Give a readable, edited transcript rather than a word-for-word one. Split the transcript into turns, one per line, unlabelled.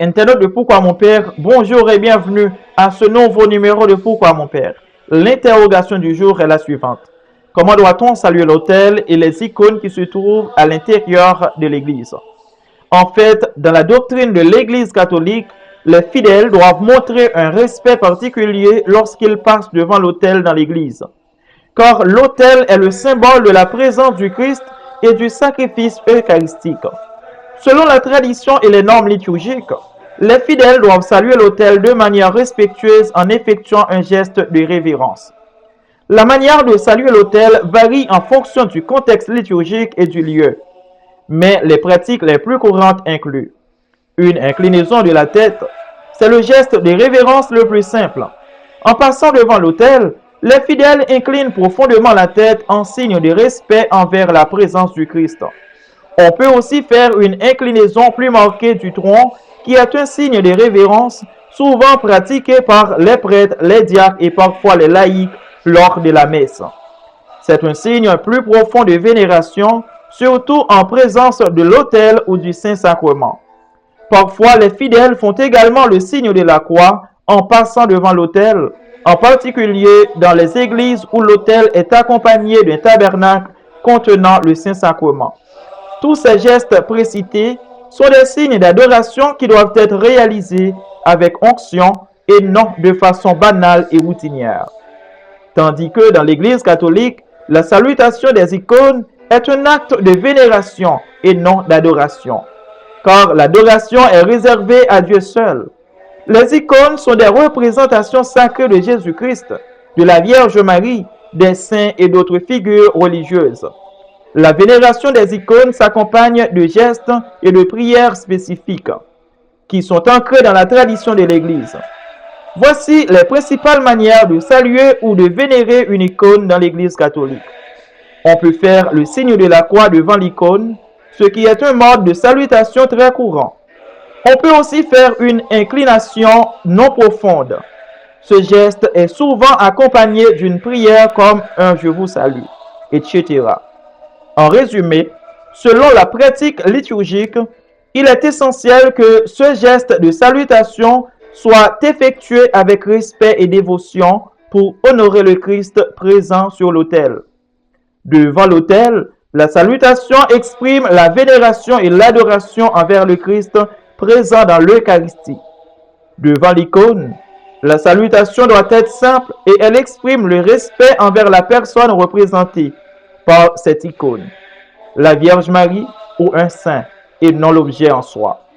Internaute de Pourquoi mon Père, bonjour et bienvenue à ce nouveau numéro de Pourquoi mon Père. L'interrogation du jour est la suivante. Comment doit-on saluer l'autel et les icônes qui se trouvent à l'intérieur de l'Église? En fait, dans la doctrine de l'Église catholique, les fidèles doivent montrer un respect particulier lorsqu'ils passent devant l'autel dans l'Église. Car l'autel est le symbole de la présence du Christ et du sacrifice eucharistique. Selon la tradition et les normes liturgiques, les fidèles doivent saluer l'autel de manière respectueuse en effectuant un geste de révérence. La manière de saluer l'autel varie en fonction du contexte liturgique et du lieu, mais les pratiques les plus courantes incluent une inclinaison de la tête. C'est le geste de révérence le plus simple. En passant devant l'autel, les fidèles inclinent profondément la tête en signe de respect envers la présence du Christ. On peut aussi faire une inclinaison plus marquée du tronc qui est un signe de révérence souvent pratiqué par les prêtres, les diacres et parfois les laïcs lors de la messe. C'est un signe plus profond de vénération, surtout en présence de l'autel ou du Saint-Sacrement. Parfois, les fidèles font également le signe de la croix en passant devant l'autel, en particulier dans les églises où l'autel est accompagné d'un tabernacle contenant le Saint-Sacrement. Tous ces gestes précités sont des signes d'adoration qui doivent être réalisés avec onction et non de façon banale et routinière. Tandis que dans l'Église catholique, la salutation des icônes est un acte de vénération et non d'adoration, car l'adoration est réservée à Dieu seul. Les icônes sont des représentations sacrées de Jésus-Christ, de la Vierge Marie, des saints et d'autres figures religieuses. La vénération des icônes s'accompagne de gestes et de prières spécifiques qui sont ancrés dans la tradition de l'Église. Voici les principales manières de saluer ou de vénérer une icône dans l'Église catholique. On peut faire le signe de la croix devant l'icône, ce qui est un mode de salutation très courant. On peut aussi faire une inclination non profonde. Ce geste est souvent accompagné d'une prière comme un « Je vous salue », etc. En résumé, selon la pratique liturgique, il est essentiel que ce geste de salutation soit effectué avec respect et dévotion pour honorer le Christ présent sur l'autel. Devant l'autel, la salutation exprime la vénération et l'adoration envers le Christ présent dans l'Eucharistie. Devant l'icône, la salutation doit être simple et elle exprime le respect envers la personne représentée par cette icône, la Vierge Marie ou un saint, et non l'objet en soi.